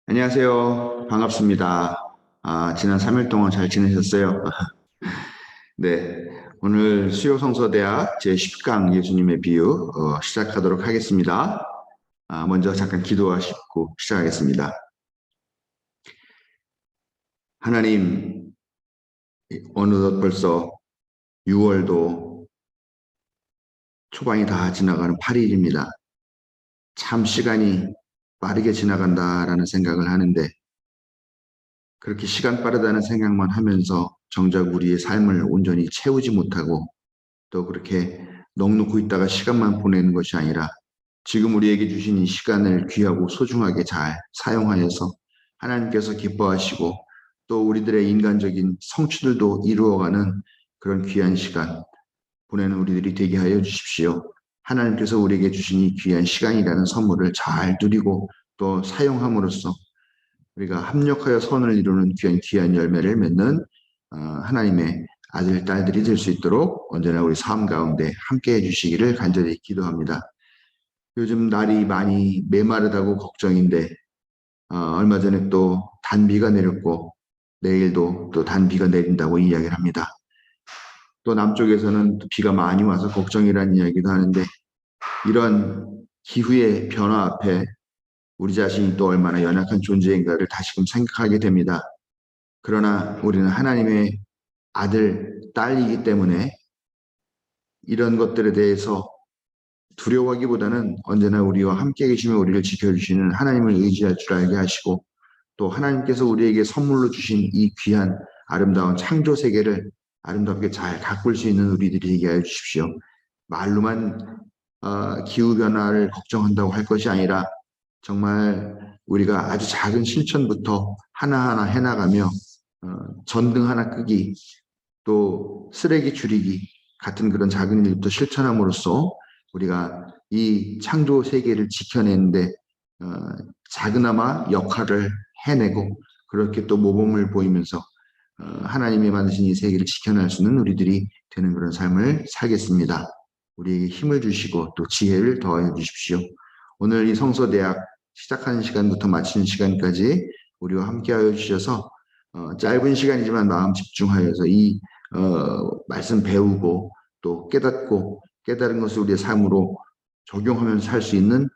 안녕하세요. 반갑습니다. 지난 3일 동안 잘 지내셨어요? 네. 오늘 수요성서대학 제10강 예수님의 비유 시작하도록 하겠습니다. 먼저 잠깐 기도하시고 시작하겠습니다. 하나님, 어느덧 벌써 6월도 초반이 다 지나가는 8일입니다. 참 시간이 빠르게 지나간다라는 생각을 하는데 그렇게 시간 빠르다는 생각만 하면서 정작 우리의 삶을 온전히 채우지 못하고 또 그렇게 넋놓고 있다가 시간만 보내는 것이 아니라 지금 우리에게 주신 이 시간을 귀하고 소중하게 잘 사용하여서 하나님께서 기뻐하시고 또 우리들의 인간적인 성취들도 이루어가는 그런 귀한 시간 보내는 우리들이 되게 하여 주십시오. 하나님께서 우리에게 주신 이 귀한 시간이라는 선물을 잘 누리고 또 사용함으로써 우리가 합력하여 선을 이루는 귀한 열매를 맺는 하나님의 아들, 딸들이 될 수 있도록 언제나 우리 삶 가운데 함께 해주시기를 간절히 기도합니다. 요즘 날이 많이 메마르다고 걱정인데 얼마 전에 또 단비가 내렸고 내일도 또 단비가 내린다고 이야기를 합니다. 또 남쪽에서는 또 비가 많이 와서 걱정이라는 이야기도 하는데 이런 기후의 변화 앞에 우리 자신이 또 얼마나 연약한 존재인가를 다시금 생각하게 됩니다. 그러나 우리는 하나님의 아들, 딸이기 때문에 이런 것들에 대해서 두려워하기보다는 언제나 우리와 함께 계시며 우리를 지켜주시는 하나님을 의지할 줄 알게 하시고 또 하나님께서 우리에게 선물로 주신 이 귀한 아름다운 창조 세계를 아름답게 잘 가꿀 수 있는 우리들이 되게 하여 주십시오. 말로만 기후변화를 걱정한다고 할 것이 아니라 정말 우리가 아주 작은 실천부터 하나하나 해나가며 전등 하나 끄기 또 쓰레기 줄이기 같은 그런 작은 일부터 실천함으로써 우리가 이 창조 세계를 지켜내는데 작은아마 역할을 해내고 그렇게 또 모범을 보이면서 하나님이 만드신 이 세계를 지켜낼 수 있는 우리들이 되는 그런 삶을 살겠습니다. 우리에게 힘을 주시고 또 지혜를 더하여 주십시오. 오늘 이 성서대학 시작하는 시간부터 마치는 시간까지 우리와 함께하여 주셔서 짧은 시간이지만 마음 집중하여서 이 말씀 배우고 또 깨닫고 깨달은 것을 우리의 삶으로 적용하면서 살 수 있는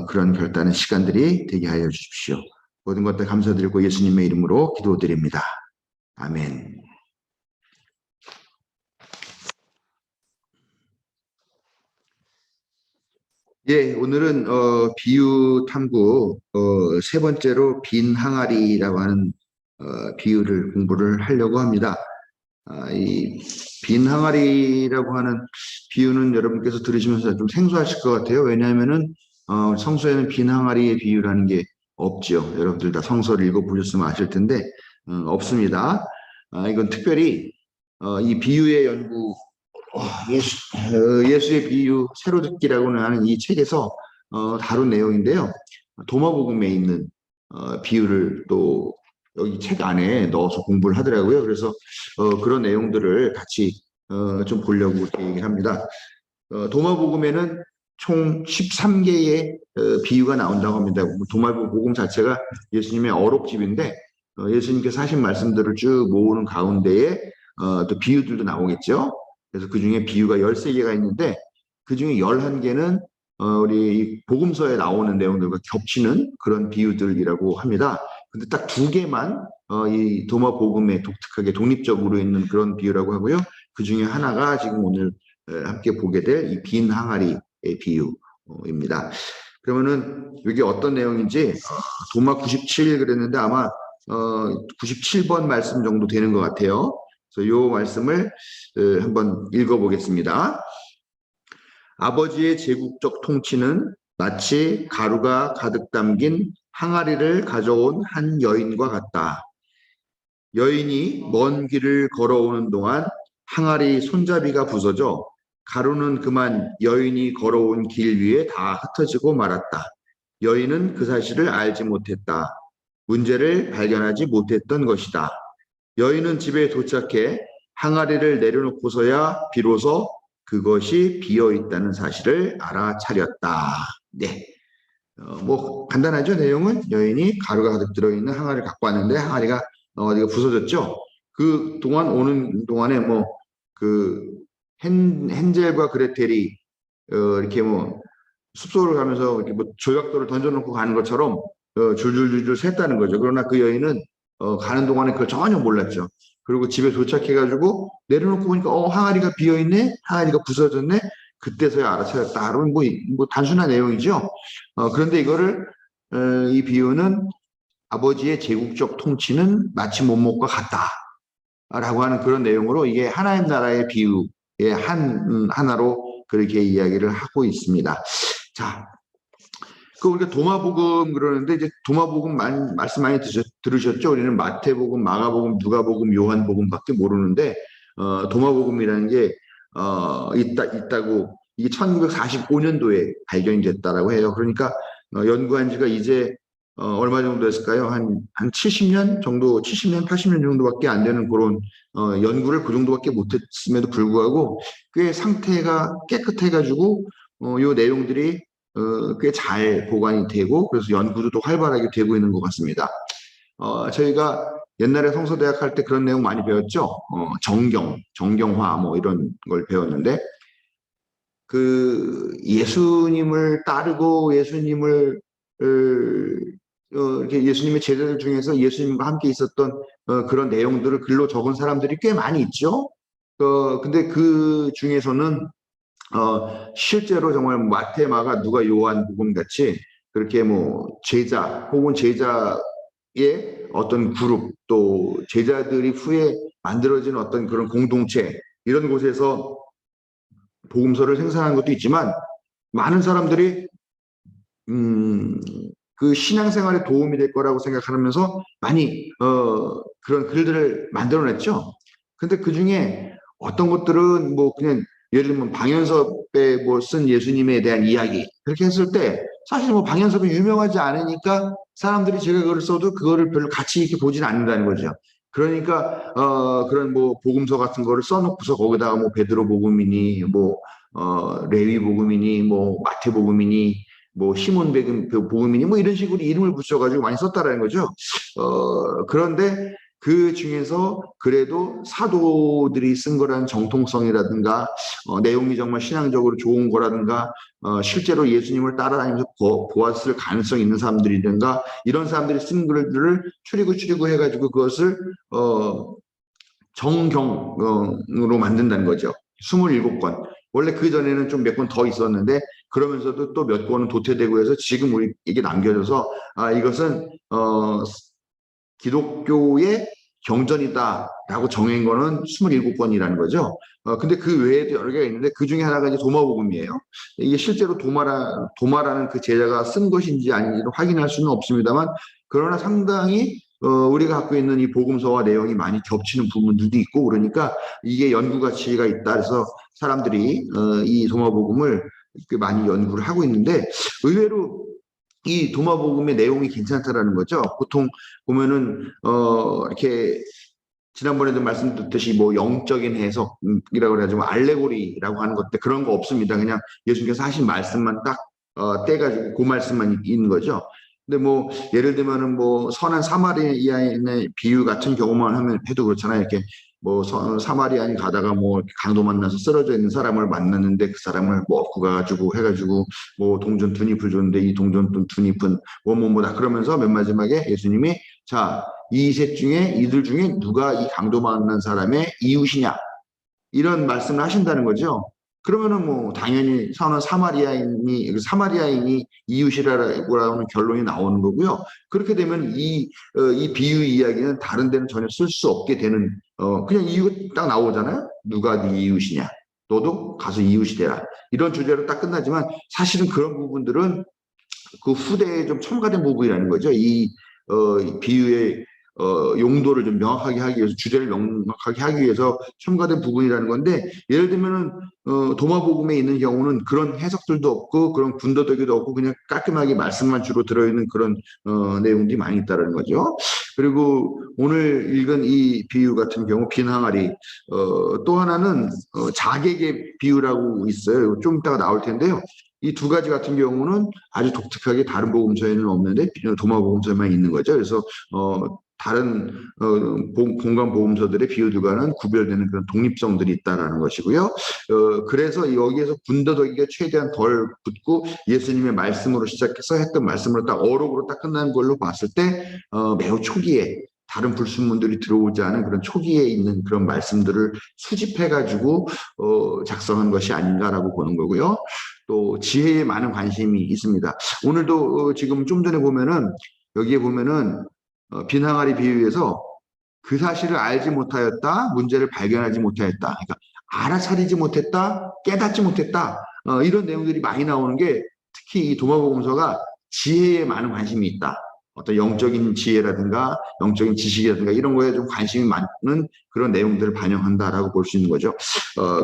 그런 결단의 시간들이 되게 하여 주십시오. 모든 것들 감사드리고 예수님의 이름으로 기도드립니다. 아멘. 예, 오늘은 비유 탐구 세 번째로 빈 항아리라고 하는 비유를 공부를 하려고 합니다. 이 빈 항아리라고 하는 비유는 여러분께서 들으시면서 좀 생소하실 것 같아요. 왜냐하면은 성서에는 빈 항아리의 비유라는 게 없죠. 여러분들 다 성서를 읽어보셨으면 아실 텐데 없습니다. 이건 특별히 이 비유의 연구 예수의 비유 새로 듣기라고는 하는 이 책에서 다룬 내용인데요. 도마복음에 있는 비유를 또 여기 책 안에 넣어서 공부를 하더라고요. 그래서 그런 내용들을 같이 좀 보려고 이렇게 얘기를 합니다. 도마복음에는 총 13개의 비유가 나온다고 합니다. 도마복음 자체가 예수님의 어록집인데 예수님께서 하신 말씀들을 쭉 모으는 가운데에 또 비유들도 나오겠죠. 그래서 그 중에 비유가 13개가 있는데 그 중에 11개는 우리 복음서에 나오는 내용들과 겹치는 그런 비유들이라고 합니다. 근데 딱 2개만 이 도마복음에 독특하게 독립적으로 있는 그런 비유라고 하고요. 그 중에 하나가 지금 오늘 함께 보게 될 이 빈 항아리의 비유입니다. 그러면은 이게 어떤 내용인지 도마 97 그랬는데 아마 97번 말씀 정도 되는 것 같아요. 그래서 이 말씀을 한번 읽어보겠습니다. 아버지의 제국적 통치는 마치 가루가 가득 담긴 항아리를 가져온 한 여인과 같다. 여인이 먼 길을 걸어오는 동안 항아리 손잡이가 부서져 가루는 그만 여인이 걸어온 길 위에 다 흩어지고 말았다. 여인은 그 사실을 알지 못했다. 문제를 발견하지 못했던 것이다. 여인은 집에 도착해 항아리를 내려놓고서야 비로소 그것이 비어 있다는 사실을 알아차렸다. 네. 뭐 간단하죠. 내용은 여인이 가루가 가득 들어있는 항아리를 갖고 왔는데 항아리가 어디가 부서졌죠. 그 동안 오는 동안에 뭐 그 헨젤과 그레텔이 이렇게 뭐 숲속을 가면서 이렇게 뭐 조약돌을 던져놓고 가는 것처럼 줄줄줄줄 샜다는 거죠. 그러나 그 여인은 가는 동안에 그걸 전혀 몰랐죠. 그리고 집에 도착해가지고 내려놓고 보니까 항아리가 비어있네, 항아리가 부서졌네. 그때서야 알아차렸다. 그러면 뭐 단순한 내용이죠. 그런데 이거를 이 비유는 아버지의 제국적 통치는 마치 못못과 같다라고 하는 그런 내용으로 이게 하나님 나라의 비유의 하나로 그렇게 이야기를 하고 있습니다. 자, 그 우리가 도마복음 그러는데 이제 도마복음 말씀 많이 들으셨죠? 우리는 마태복음, 마가복음, 누가복음, 요한복음밖에 모르는데 도마복음이라는 게 있다고 이게 1945년도에 발견이 됐다라고 해요. 그러니까 연구한 지가 이제 얼마 정도 됐을까요? 한 70년 정도, 70년, 80년 정도밖에 안 되는 그런 연구를 그 정도밖에 못했음에도 불구하고 꽤 상태가 깨끗해가지고 요 내용들이 꽤 잘 보관이 되고 그래서 연구도 또 활발하게 되고 있는 것 같습니다. 저희가 옛날에 성서대학 할 때 그런 내용 많이 배웠죠. 정경화 뭐 이런 걸 배웠는데 그 예수님을 따르고 예수님을 이렇게 예수님의 제자들 중에서 예수님과 함께 있었던 그런 내용들을 글로 적은 사람들이 꽤 많이 있죠. 근데 그 중에서는 실제로 정말 마태, 마가, 누가, 요한, 복음 같이 그렇게 뭐 제자 혹은 제자의 어떤 그룹 또 제자들이 후에 만들어진 어떤 그런 공동체 이런 곳에서 복음서를 생산한 것도 있지만 많은 사람들이 그 신앙생활에 도움이 될 거라고 생각하면서 많이 그런 글들을 만들어냈죠. 근데 그 중에 어떤 것들은 뭐 그냥 예를 들면 방연섭에 뭐 쓴 예수님에 대한 이야기 그렇게 했을 때 사실 뭐 방연섭이 유명하지 않으니까 사람들이 제가 그걸 써도 그거를 별로 가치 있게 보지는 않는다는 거죠. 그러니까 그런 뭐 복음서 같은 거를 써놓고서 거기다가 뭐 베드로 복음이니 뭐 레위 복음이니 뭐 마태 복음이니 뭐 시몬 복음이니 뭐 이런 식으로 이름을 붙여가지고 많이 썼다라는 거죠. 그런데 그 중에서 그래도 사도들이 쓴 거라는 정통성이라든가 내용이 정말 신앙적으로 좋은 거라든가 실제로 예수님을 따라다니면서 보았을 가능성이 있는 사람들이든가 이런 사람들이 쓴 글들을 추리고 해가지고 그것을 정경으로 만든다는 거죠. 27권. 원래 그 전에는 좀 몇 권 더 있었는데 그러면서도 또 몇 권은 도태되고 해서 지금 우리에게 남겨져서 이것은 기독교의 경전이다라고 정한 거는 27권이라는 거죠. 근데 그 외에도 여러 개가 있는데 그 중에 하나가 이제 도마복음이에요. 이게 실제로 도마라는 그 제자가 쓴 것인지 아닌지를 확인할 수는 없습니다만 그러나 상당히 우리가 갖고 있는 이 복음서와 내용이 많이 겹치는 부분들도 있고 그러니까 이게 연구 가치가 있다 그래서 사람들이 이 도마복음을 많이 연구를 하고 있는데 의외로 이 도마복음의 내용이 괜찮다라는 거죠. 보통 보면은 이렇게 지난번에도 말씀드렸듯이 뭐 영적인 해석이라고 그래야지 뭐 알레고리라고 하는 것들 그런 거 없습니다. 그냥 예수님께서 하신 말씀만 딱 떼가지고 그 말씀만 있는 거죠. 근데 뭐 예를 들면은 뭐 선한 사마리아인의 비유 같은 경우만 하면 해도 그렇잖아요. 이렇게 뭐 사마리아인 가다가 뭐 강도 만나서 쓰러져 있는 사람을 만났는데 그 사람을 뭐 업고 가가지고 해가지고 뭐 동전 두 잎을 줬는데 이 동전 두 잎은 뭐뭐뭐다 그러면서 맨 마지막에 예수님이 자 이 셋 중에 이들 중에 누가 이 강도 만난 사람의 이웃이냐 이런 말씀을 하신다는 거죠. 그러면은 뭐 당연히 선한 사마리아인이 이웃이라고 하는 결론이 나오는 거고요. 그렇게 되면 이 비유 이야기는 다른 데는 전혀 쓸 수 없게 되는 그냥 이유 딱 나오잖아요. 누가 네 이웃이냐. 너도 가서 이웃이 되라. 이런 주제로 딱 끝나지만 사실은 그런 부분들은 그 후대에 좀 첨가된 부분이라는 거죠. 이 비유의 용도를 좀 명확하게 하기 위해서 주제를 명확하게 하기 위해서 첨가된 부분이라는 건데 예를 들면은 도마복음에 있는 경우는 그런 해석들도 없고 그런 군더더기도 없고 그냥 깔끔하게 말씀만 주로 들어있는 그런 내용들이 많이 있다는 거죠. 그리고 오늘 읽은 이 비유 같은 경우 빈 항아리 또 하나는 자객의 비유라고 있어요. 좀 이따가 나올 텐데요. 이 두 가지 같은 경우는 아주 독특하게 다른 복음서에는 없는데 도마복음서에만 있는 거죠. 그래서 다른 공간 복음서들의 비유들과는 구별되는 그런 독립성들이 있다라는 것이고요. 그래서 여기에서 군더더기가 최대한 덜 붙고 예수님의 말씀으로 시작해서 했던 말씀으로 딱 어록으로 딱 끝나는 걸로 봤을 때 매우 초기에 다른 불순물들이 들어오지 않은 그런 초기에 있는 그런 말씀들을 수집해가지고 작성한 것이 아닌가라고 보는 거고요. 또 지혜에 많은 관심이 있습니다. 오늘도 지금 좀 전에 보면은 여기에 보면은 빈항아리 비유에서 그 사실을 알지 못하였다, 문제를 발견하지 못하였다. 그러니까 알아차리지 못했다, 깨닫지 못했다. 이런 내용들이 많이 나오는 게 특히 이 도마복음서가 지혜에 많은 관심이 있다. 어떤 영적인 지혜라든가 영적인 지식이라든가 이런 거에 좀 관심이 많은 그런 내용들을 반영한다라고 볼 수 있는 거죠.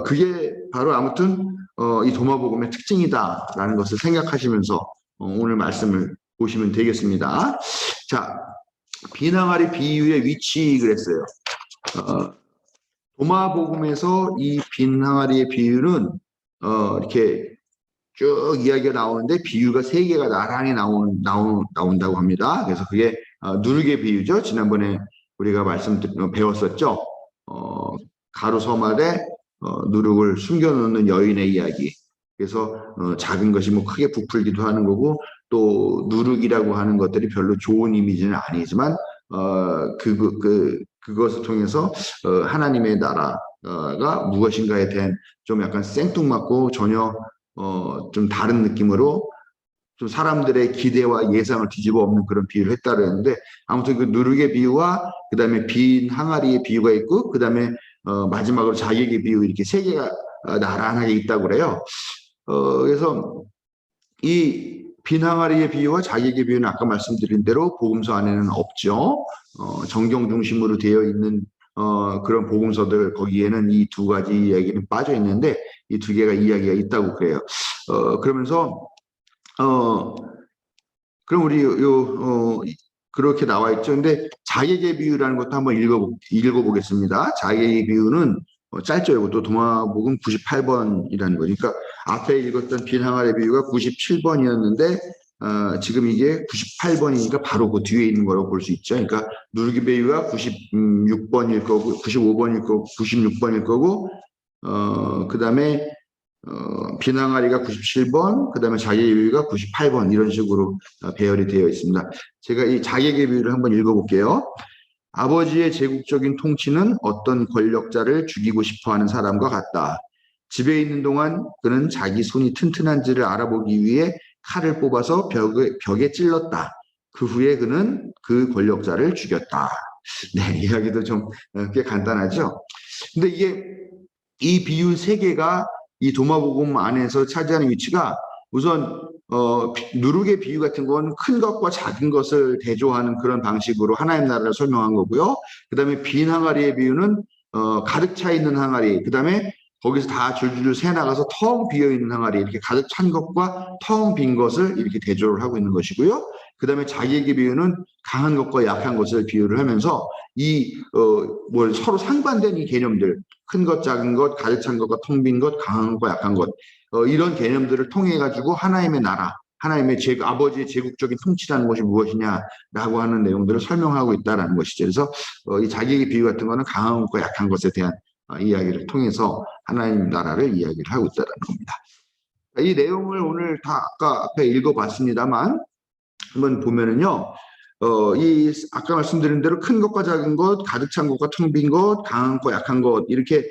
그게 바로 아무튼 이 도마복음의 특징이다라는 것을 생각하시면서 오늘 말씀을 보시면 되겠습니다. 자, 빈항아리 비유의 위치 그랬어요. 도마복음에서 이 빈항아리의 비유는 이렇게 쭉 이야기가 나오는데 비유가 세 개가 나란히 나온다고 합니다. 그래서 그게 누룩의 비유죠. 지난번에 우리가 배웠었죠. 가루 섬 아래 누룩을 숨겨놓는 여인의 이야기. 그래서 작은 것이 뭐 크게 부풀기도 하는 거고 또 누룩이라고 하는 것들이 별로 좋은 이미지는 아니지만 그것을 통해서 하나님의 나라가 무엇인가에 대한 좀 약간 생뚱맞고 전혀 좀 다른 느낌으로 좀 사람들의 기대와 예상을 뒤집어 엎는 그런 비유를 했다 그랬는데 아무튼 그 누룩의 비유와 그 다음에 빈 항아리의 비유가 있고 그 다음에 마지막으로 자객의 비유 이렇게 세 개가 나란하게 있다고 그래요. 그래서 이 빈 항아리의 비유와 자객의 비유는 아까 말씀드린 대로 복음서 안에는 없죠. 정경 중심으로 되어 있는 그런 복음서들 거기에는 이 두 가지 이야기는 빠져 있는데 이 두 개가 이야기가 있다고 그래요. 그러면서 그럼 우리 그렇게 나와 있죠. 근데 자객의 비유라는 것도 한번 읽어보겠습니다. 자객의 비유는 짧죠. 이것도 도마복음 98번이라는 거니까 앞에 읽었던 빈 항아리 비유가 97번이었는데 지금 이게 98번이니까 바로 그 뒤에 있는 거라고 볼 수 있죠. 그러니까 누룩의 비유가 96번일 거고 95번일 거고 96번일 거고 그 다음에 빈 항아리가 97번, 그 다음에 자객의 비유가 98번 이런 식으로 배열이 되어 있습니다. 제가 이 자객의 비유를 한번 읽어볼게요. 아버지의 제국적인 통치는 어떤 권력자를 죽이고 싶어하는 사람과 같다. 집에 있는 동안 그는 자기 손이 튼튼한지를 알아보기 위해 칼을 뽑아서 벽에 찔렀다. 그 후에 그는 그 권력자를 죽였다. 네, 이야기도 좀 꽤 간단하죠. 근데 이 비유 세 개가 이 도마복음 안에서 차지하는 위치가 우선 누룩의 비유 같은 건 큰 것과 작은 것을 대조하는 그런 방식으로 하나님 나라를 설명한 거고요. 그 다음에 빈 항아리의 비유는 가득 차 있는 항아리, 그 다음에 거기서 다 줄줄 새 나가서 텅 비어 있는 항아리, 이렇게 가득 찬 것과 텅 빈 것을 이렇게 대조를 하고 있는 것이고요. 그 다음에 자객의 비유는 강한 것과 약한 것을 비유를 하면서 서로 상반된 이 개념들, 큰 것, 작은 것, 가득 찬 것과 텅 빈 것, 강한 것과 약한 것, 이런 개념들을 통해 가지고 하나님의 나라, 하나님의 아버지의 제국적인 통치라는 것이 무엇이냐라고 하는 내용들을 설명하고 있다는 것이죠. 그래서 이 자객의 비유 같은 거는 강한 것과 약한 것에 대한 이야기를 통해서 하나님 나라를 이야기를 하고 있다는 겁니다. 이 내용을 오늘 다 아까 앞에 읽어봤습니다만 한번 보면은요. 아까 말씀드린 대로 큰 것과 작은 것, 가득 찬 것과 텅 빈 것, 강한 것, 약한 것 이렇게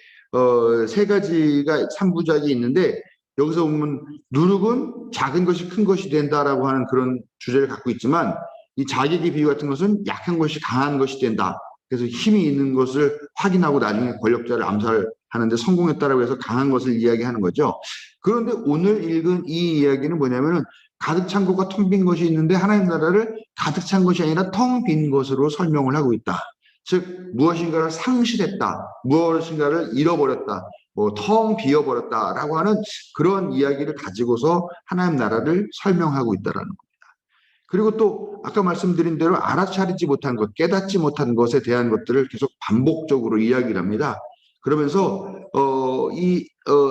세 가지가 3부작이 있는데 여기서 보면 누룩은 작은 것이 큰 것이 된다라고 하는 그런 주제를 갖고 있지만 이 자객의 비유 같은 것은 약한 것이 강한 것이 된다. 그래서 힘이 있는 것을 확인하고 나중에 권력자를 암살하는데 성공했다라고 해서 강한 것을 이야기하는 거죠. 그런데 오늘 읽은 이 이야기는 뭐냐면은 가득 찬 것과 텅 빈 것이 있는데 하나님 나라를 가득 찬 것이 아니라 텅 빈 것으로 설명을 하고 있다. 즉 무엇인가를 상실했다. 무엇인가를 잃어버렸다. 텅 비어버렸다라고 하는 그런 이야기를 가지고서 하나님 나라를 설명하고 있다는 겁니다. 그리고 또 아까 말씀드린 대로 알아차리지 못한 것, 깨닫지 못한 것에 대한 것들을 계속 반복적으로 이야기를 합니다. 그러면서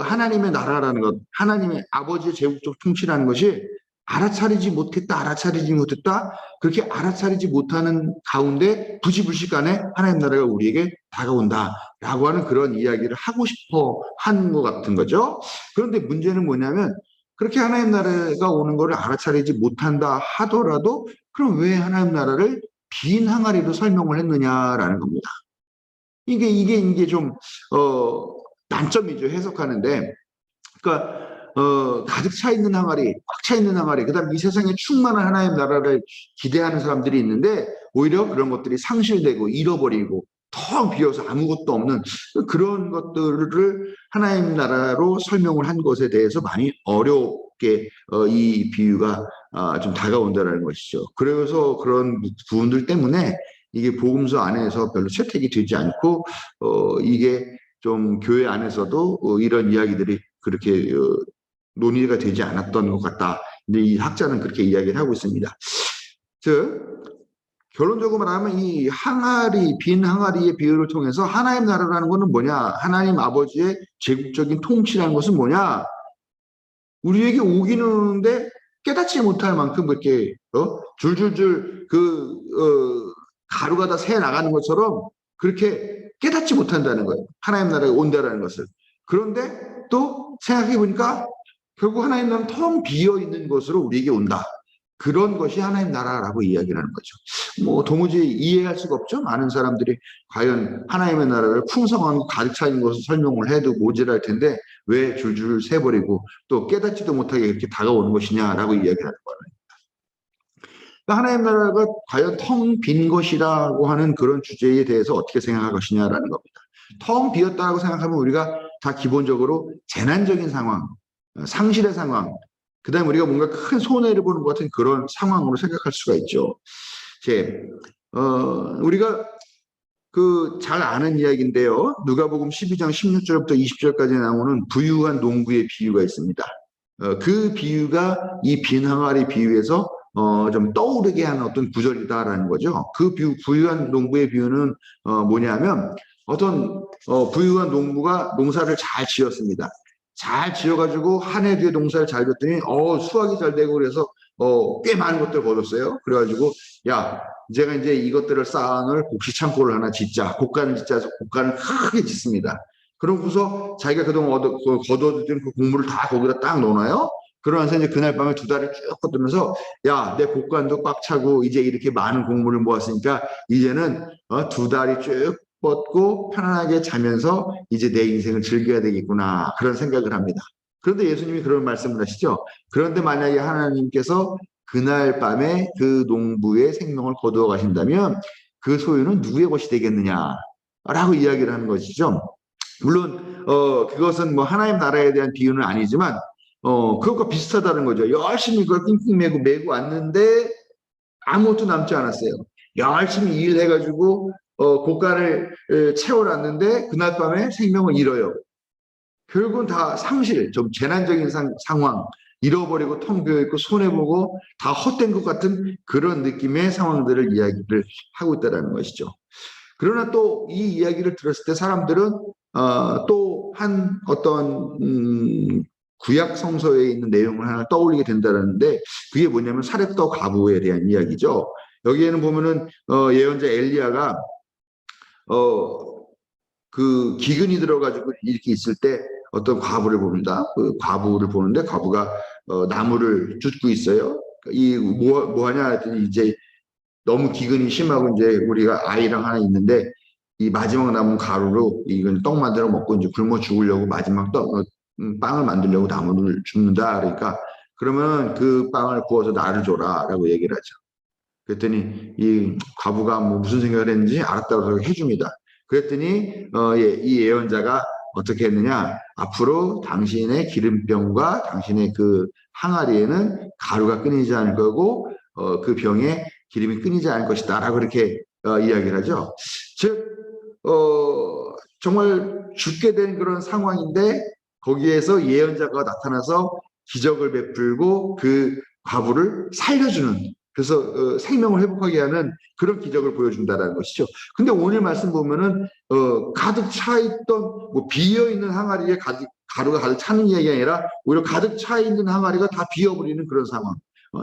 하나님의 나라라는 것, 하나님의 아버지의 제국적 통치라는 것이 알아차리지 못했다, 알아차리지 못했다, 그렇게 알아차리지 못하는 가운데 부지불식간에 하나님 나라가 우리에게 다가온다라고 하는 그런 이야기를 하고 싶어 한 것 같은 거죠. 그런데 문제는 뭐냐면 그렇게 하나님 나라가 오는 것을 알아차리지 못한다 하더라도 그럼 왜 하나님 나라를 빈 항아리로 설명을 했느냐라는 겁니다. 이게 좀, 난점이죠. 해석하는데. 그러니까, 가득 차 있는 항아리, 꽉 차 있는 항아리, 그 다음 이 세상에 충만한 하나님 나라를 기대하는 사람들이 있는데, 오히려 그런 것들이 상실되고 잃어버리고, 텅 비어서 아무것도 없는 그런 것들을 하나님 나라로 설명을 한 것에 대해서 많이 어렵게 이 비유가 좀 다가온다는 것이죠. 그래서 그런 부분들 때문에 이게 복음서 안에서 별로 채택이 되지 않고 이게 좀 교회 안에서도 이런 이야기들이 그렇게 논의가 되지 않았던 것 같다. 근데 이 학자는 그렇게 이야기를 하고 있습니다. 즉 결론적으로 말하면 이 항아리, 빈 항아리의 비유를 통해서 하나님 나라라는 것은 뭐냐? 하나님 아버지의 제국적인 통치라는 것은 뭐냐? 우리에게 오기는 오는데 깨닫지 못할 만큼 그렇게 줄줄줄 가루가 다 새 나가는 것처럼 그렇게 깨닫지 못한다는 거예요. 하나님 나라가 온다라는 것을. 그런데 또 생각해 보니까 결국 하나님 나라는 텅 비어 있는 것으로 우리에게 온다. 그런 것이 하나님 나라라고 이야기를 하는 거죠. 뭐 도무지 이해할 수가 없죠. 많은 사람들이 과연 하나님의 나라를 풍성하고 가득 차 있는 것을 설명을 해도 모자랄 텐데 왜 줄줄 새버리고 또 깨닫지도 못하게 이렇게 다가오는 것이냐라고 이야기하는 거예요. 하나님 나라가 과연 텅 빈 것이라고 하는 그런 주제에 대해서 어떻게 생각할 것이냐라는 겁니다. 텅 비었다고 생각하면 우리가 다 기본적으로 재난적인 상황, 상실의 상황, 그 다음에 우리가 뭔가 큰 손해를 보는 것 같은 그런 상황으로 생각할 수가 있죠. 우리가 잘 아는 이야기인데요. 누가복음 12장 16절부터 20절까지 나오는 부유한 농부의 비유가 있습니다. 그 비유가 이 빈 항아리 비유에서 좀 떠오르게 하는 어떤 구절이다라는 거죠. 그 부유한 농부의 비유는 뭐냐면 어떤 부유한 농부가 농사를 잘 지었습니다. 잘 지어가지고 한 해 뒤에 농사를 잘 지었더니 수확이 잘 되고 그래서 꽤 많은 것들을 거뒀어요. 그래가지고 야 제가 이제 이것들을 쌓아놓을 곡식 창고를 하나 짓자. 곡간을 짓자서 곡간을 크게 짓습니다. 그러고서 자기가 그동안 거둬두던 그 곡물을 다 거기다 딱 넣어놔요. 그러면서 이제 그날 밤에 두 달을 쭉 걷으면서 야, 내 곡간도 꽉 차고 이제 이렇게 많은 곡물을 모았으니까 이제는 두 달이 쭉 뻗고 편안하게 자면서 이제 내 인생을 즐겨야 되겠구나 그런 생각을 합니다. 그런데 예수님이 그런 말씀을 하시죠. 그런데 만약에 하나님께서 그날 밤에 그 농부의 생명을 거두어 가신다면 그 소유는 누구의 것이 되겠느냐라고 이야기를 하는 것이죠. 물론 그것은 뭐 하나님 나라에 대한 비유는 아니지만 그것과 비슷하다는 거죠. 열심히 그걸 낑낑 메고 왔는데 아무것도 남지 않았어요. 열심히 일해가지고 고가를 채워놨는데 그날 밤에 생명을 잃어요. 결국은 다 상실, 좀 재난적인 상황, 잃어버리고 텅 비어있고 손해보고 다 헛된 것 같은 그런 느낌의 상황들을 이야기를 하고 있다는 것이죠. 그러나 또 이 이야기를 들었을 때 사람들은 또 한 어떤 구약 성서에 있는 내용을 하나 떠올리게 된다는데 그게 뭐냐면 사렙더 과부에 대한 이야기죠. 여기에는 보면은 예언자 엘리야가 그 기근이 들어가지고 이렇게 있을 때 어떤 과부를 봅니다. 그 과부를 보는데 과부가 나무를 줍고 있어요. 이 뭐하냐 했더니 이제 너무 기근이 심하고 이제 우리가 아이랑 하나 있는데 이 마지막 남은 가루로 이건 떡 만들어 먹고 이제 굶어 죽으려고 마지막 빵을 만들려고 나무를 줍는다. 그러니까 그러면 그 빵을 구워서 나를 줘라라고 얘기를 하죠. 그랬더니 이 과부가 뭐 무슨 생각을 했는지 알았다고 해줍니다. 그랬더니 이 예언자가 어떻게 했느냐? 앞으로 당신의 기름병과 당신의 그 항아리에는 가루가 끊이지 않을 거고 그 병에 기름이 끊이지 않을 것이다라고 이렇게 이야기를 하죠. 즉 정말 죽게 된 그런 상황인데 거기에서 예언자가 나타나서 기적을 베풀고 그 과부를 살려주는 그래서 생명을 회복하게 하는 그런 기적을 보여준다라는 것이죠. 근데 오늘 말씀 보면은 가득 차 있던 뭐 비어 있는 항아리에 가루가 가득 차는 얘기가 아니라 오히려 가득 차 있는 항아리가 다 비어버리는 그런 상황.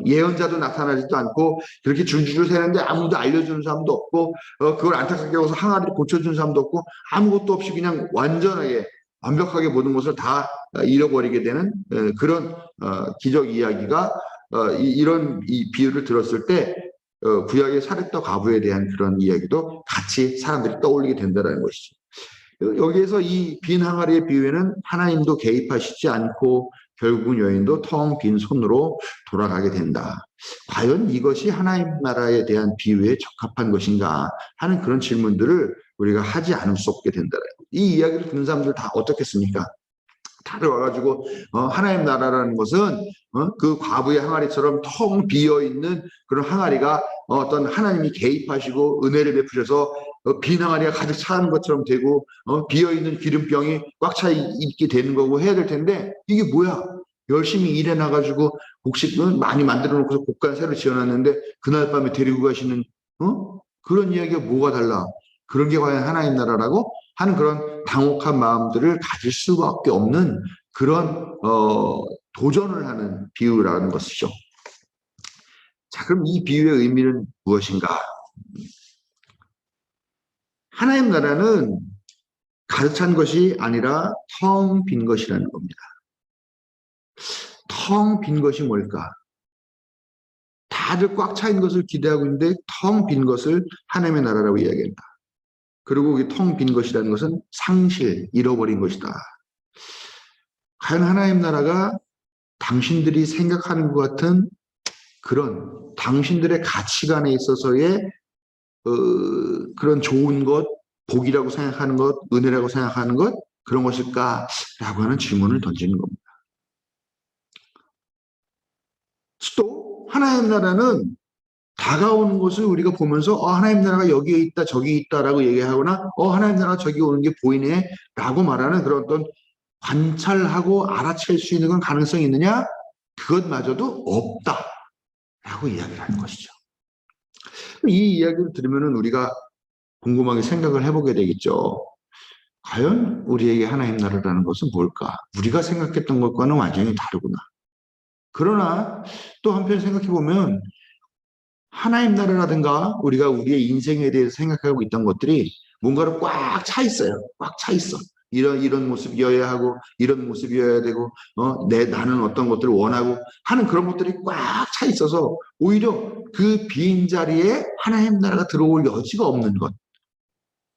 예언자도 나타나지도 않고 그렇게 줄줄줄 새는데 아무도 알려주는 사람도 없고 그걸 안타깝게 해서 항아리를 고쳐주는 사람도 없고 아무것도 없이 그냥 완전하게 완벽하게 모든 것을 다 잃어버리게 되는 그런 기적 이야기가 이런 이 비유를 들었을 때 구약의 사렙다 과부에 대한 그런 이야기도 같이 사람들이 떠올리게 된다는 것이죠. 여기에서 이 빈 항아리의 비유에는 하나님도 개입하시지 않고 결국은 여인도 텅 빈 손으로 돌아가게 된다. 과연 이것이 하나님 나라에 대한 비유에 적합한 것인가 하는 그런 질문들을 우리가 하지 않을 수 없게 된다. 이 이야기를 듣는 사람들 다 어떻겠습니까? 다들 와가지고 하나님 나라라는 것은 그 과부의 항아리처럼 텅 비어있는 그런 항아리가 어떤 하나님이 개입하시고 은혜를 베푸셔서 빈 항아리가 가득 차는 것처럼 되고 비어있는 기름병이 꽉 차 있게 되는 거고 해야 될 텐데 이게 뭐야? 열심히 일해 나가지고 곡식은 많이 만들어 놓고서 곡간 새로 지어놨는데 그날 밤에 데리고 가시는 그런 이야기가 뭐가 달라? 그런 게 과연 하나님 나라라고 하는 그런 당혹한 마음들을 가질 수밖에 없는 그런 도전을 하는 비유라는 것이죠. 자, 그럼 이 비유의 의미는 무엇인가? 하나님 나라는 가득 찬 것이 아니라 텅 빈 것이라는 겁니다. 텅 빈 것이 뭘까? 다들 꽉 차 있는 것을 기대하고 있는데 텅 빈 것을 하나님의 나라라고 이야기한다. 그리고 이 텅 빈 것이라는 것은 상실, 잃어버린 것이다. 과연 하나님 나라가 당신들이 생각하는 것 같은 그런 당신들의 가치관에 있어서의 그런 좋은 것, 복이라고 생각하는 것, 은혜라고 생각하는 것, 그런 것일까라고 하는 질문을 던지는 겁니다. 또 하나님 나라는 다가오는 것을 우리가 보면서 하나님 나라가 여기에 있다 저기 있다라고 얘기하거나 하나님 나라가 저기 오는 게 보이네 라고 말하는 그런 어떤 관찰하고 알아챌 수 있는 건 가능성이 있느냐? 그것마저도 없다 라고 이야기를 하는 것이죠. 이 이야기를 들으면 우리가 궁금하게 생각을 해보게 되겠죠. 과연 우리에게 하나님 나라라는 것은 뭘까? 우리가 생각했던 것과는 완전히 다르구나. 그러나 또 한편 생각해보면 하나님 나라라든가 우리가 우리의 인생에 대해서 생각하고 있던 것들이 뭔가로 꽉 차 있어요. 꽉 차 있어. 이런 모습이어야 하고 이런 모습이어야 되고 나는 어떤 것들을 원하고 하는 그런 것들이 꽉 차 있어서 오히려 그 빈자리에 하나님 나라가 들어올 여지가 없는 것.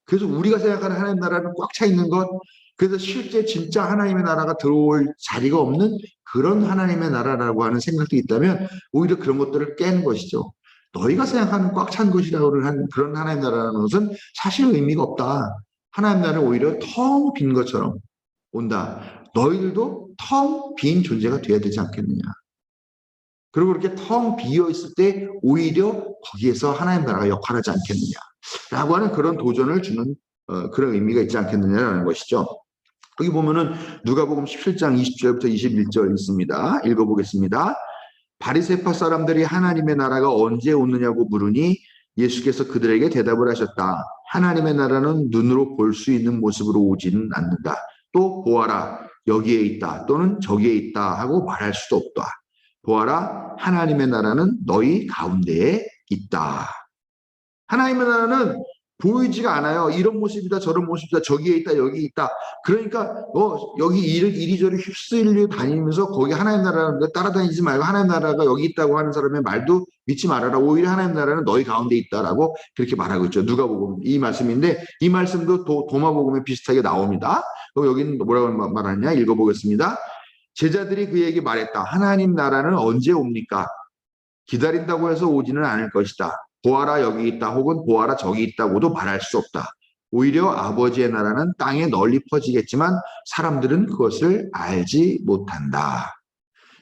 그래서 우리가 생각하는 하나님 나라는 꽉 차 있는 것, 그래서 실제 진짜 하나님의 나라가 들어올 자리가 없는 그런 하나님의 나라라고 하는 생각도 있다면 오히려 그런 것들을 깨는 것이죠. 너희가 생각하는 꽉 찬 것이라고 하는 그런 하나님 나라라는 것은 사실 의미가 없다. 하나님 나라는 오히려 텅 빈 것처럼 온다. 너희들도 텅 빈 존재가 되어야 되지 않겠느냐. 그리고 그렇게 텅 비어 있을 때 오히려 거기에서 하나님 나라가 역할하지 않겠느냐. 라고 하는 그런 도전을 주는 그런 의미가 있지 않겠느냐라는 것이죠. 여기 보면은 누가복음 17장 20절부터 21절 있습니다. 읽어보겠습니다. 바리새파 사람들이 하나님의 나라가 언제 오느냐고 물으니 예수께서 그들에게 대답을 하셨다. 하나님의 나라는 눈으로 볼 수 있는 모습으로 오지는 않는다. 또 보아라 여기에 있다 또는 저기에 있다 하고 말할 수도 없다. 보아라 하나님의 나라는 너희 가운데에 있다. 하나님의 나라는 보이지가 않아요. 이런 모습이다 저런 모습이다 저기에 있다 여기 있다. 그러니까 여기 이리저리 휩쓸려 다니면서 거기 하나님 나라를 따라다니지 말고 하나님 나라가 여기 있다고 하는 사람의 말도 믿지 말아라. 오히려 하나님 나라는 너희 가운데 있다라고 그렇게 말하고 있죠. 누가복음 이 말씀인데 이 말씀도 도마복음에 비슷하게 나옵니다. 여기는 뭐라고 말하느냐 읽어보겠습니다. 제자들이 그에게 말했다. 하나님 나라는 언제 옵니까? 기다린다고 해서 오지는 않을 것이다. 보아라 여기 있다 혹은 보아라 저기 있다고도 말할 수 없다. 오히려 아버지의 나라는 땅에 널리 퍼지겠지만 사람들은 그것을 알지 못한다.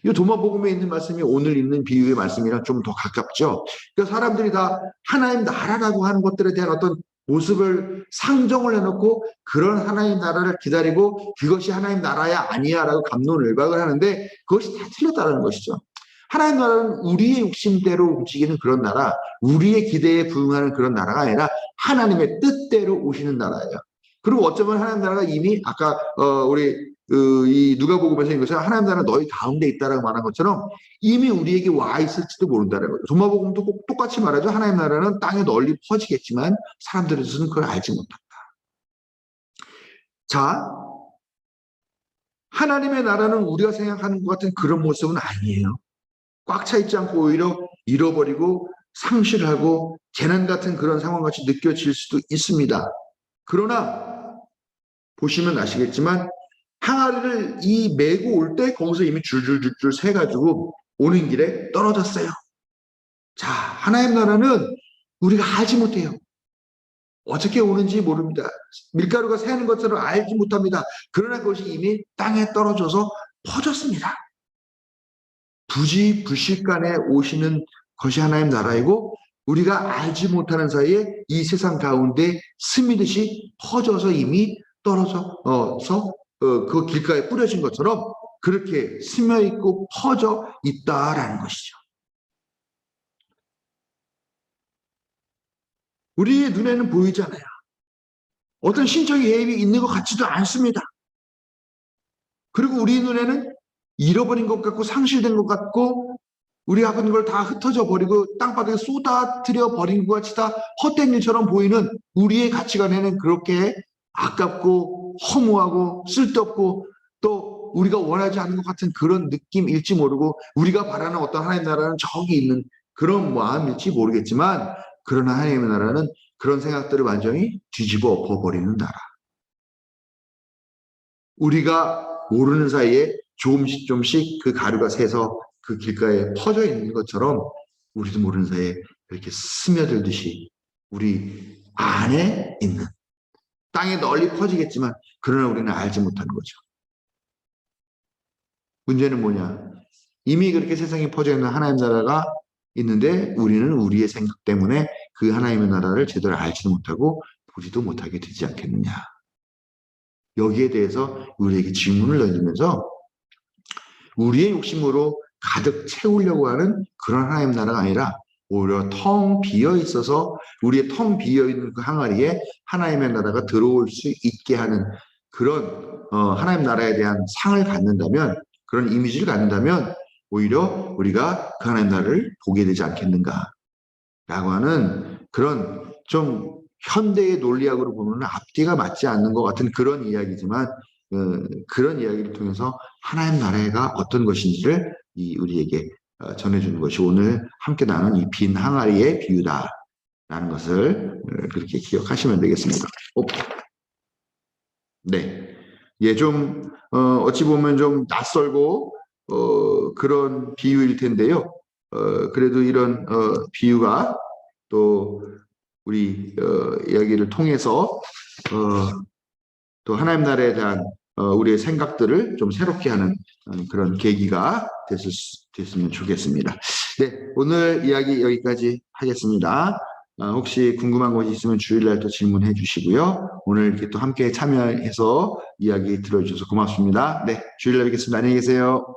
이 도마복음에 있는 말씀이 오늘 있는 비유의 말씀이랑 좀 더 가깝죠. 그러니까 사람들이 다 하나님 나라라고 하는 것들에 대한 어떤 모습을 상정을 해놓고 그런 하나님 나라를 기다리고 그것이 하나님 나라야 아니야 라고 갑론을박을 하는데 그것이 다 틀렸다는 것이죠. 하나님 나라는 우리의 욕심대로 움직이는 그런 나라, 우리의 기대에 부응하는 그런 나라가 아니라 하나님의 뜻대로 오시는 나라예요. 그리고 어쩌면 하나님 나라가 이미 아까 우리 이 누가복음에서 이것은 하나님 나라는 너희 가운데 있다라고 말한 것처럼 이미 우리에게 와 있을지도 모른다는 거죠. 도마복음도 꼭 똑같이 말하죠. 하나님 나라는 땅에 널리 퍼지겠지만 사람들에서는 그걸 알지 못한다. 자, 하나님의 나라는 우리가 생각하는 것 같은 그런 모습은 아니에요. 꽉 차 있지 않고 오히려 잃어버리고 상실하고 재난 같은 그런 상황같이 느껴질 수도 있습니다. 그러나 보시면 아시겠지만 항아리를 이 메고 올 때 거기서 이미 줄줄줄줄 새가지고 오는 길에 떨어졌어요. 자, 하나님 나라는 우리가 알지 못해요. 어떻게 오는지 모릅니다. 밀가루가 새는 것처럼 알지 못합니다. 그러나 그것이 이미 땅에 떨어져서 퍼졌습니다. 부지불식간에 오시는 것이 하나님 나라이고 우리가 알지 못하는 사이에 이 세상 가운데 스미듯이 퍼져서 이미 떨어져서 그 길가에 뿌려진 것처럼 그렇게 스며 있고 퍼져 있다라는 것이죠. 우리의 눈에는 보이잖아요. 어떤 신적인 예입이 있는 것 같지도 않습니다. 그리고 우리 눈에는 잃어버린 것 같고 상실된 것 같고 우리가 하는 걸 다 흩어져 버리고 땅바닥에 쏟아뜨려 버린 것 같이 다 헛된 일처럼 보이는 우리의 가치관에는 그렇게 아깝고 허무하고 쓸데없고 또 우리가 원하지 않는 것 같은 그런 느낌일지 모르고 우리가 바라는 어떤 하나님 나라는 저기 있는 그런 마음일지 모르겠지만 그러나 하나님의 나라는 그런 생각들을 완전히 뒤집어 엎어버리는 나라. 우리가 모르는 사이에 조금씩 조금씩 그 가루가 새서 그 길가에 퍼져 있는 것처럼 우리도 모르는 사이에 이렇게 스며들듯이 우리 안에 있는 땅에 널리 퍼지겠지만 그러나 우리는 알지 못하는 거죠. 문제는 뭐냐? 이미 그렇게 세상에 퍼져 있는 하나님 나라가 있는데 우리는 우리의 생각 때문에 그 하나님의 나라를 제대로 알지도 못하고 보지도 못하게 되지 않겠느냐. 여기에 대해서 우리에게 질문을 던지면서 우리의 욕심으로 가득 채우려고 하는 그런 하나님 나라가 아니라 오히려 텅 비어 있어서 우리의 텅 비어 있는 그 항아리에 하나님의 나라가 들어올 수 있게 하는 그런 하나님 나라에 대한 상을 갖는다면 그런 이미지를 갖는다면 오히려 우리가 그 하나님 나라를 보게 되지 않겠는가라고 하는 그런 좀 현대의 논리학으로 보면 앞뒤가 맞지 않는 것 같은 그런 이야기지만 그런 이야기를 통해서 하나님 나라가 어떤 것인지를 우리에게 전해주는 것이 오늘 함께 나눈 이 빈 항아리의 비유다라는 것을 그렇게 기억하시면 되겠습니다. 네, 예, 좀 어찌 보면 좀 낯설고 그런 비유일 텐데요. 그래도 이런 비유가 또 우리 이야기를 통해서 또 하나님 나라에 대한 우리의 생각들을 좀 새롭게 하는 그런 계기가 됐으면 좋겠습니다. 네, 오늘 이야기 여기까지 하겠습니다. 혹시 궁금한 것이 있으면 주일날 또 질문해 주시고요. 오늘 이렇게 또 함께 참여해서 이야기 들어주셔서 고맙습니다. 네, 주일날 뵙겠습니다. 안녕히 계세요.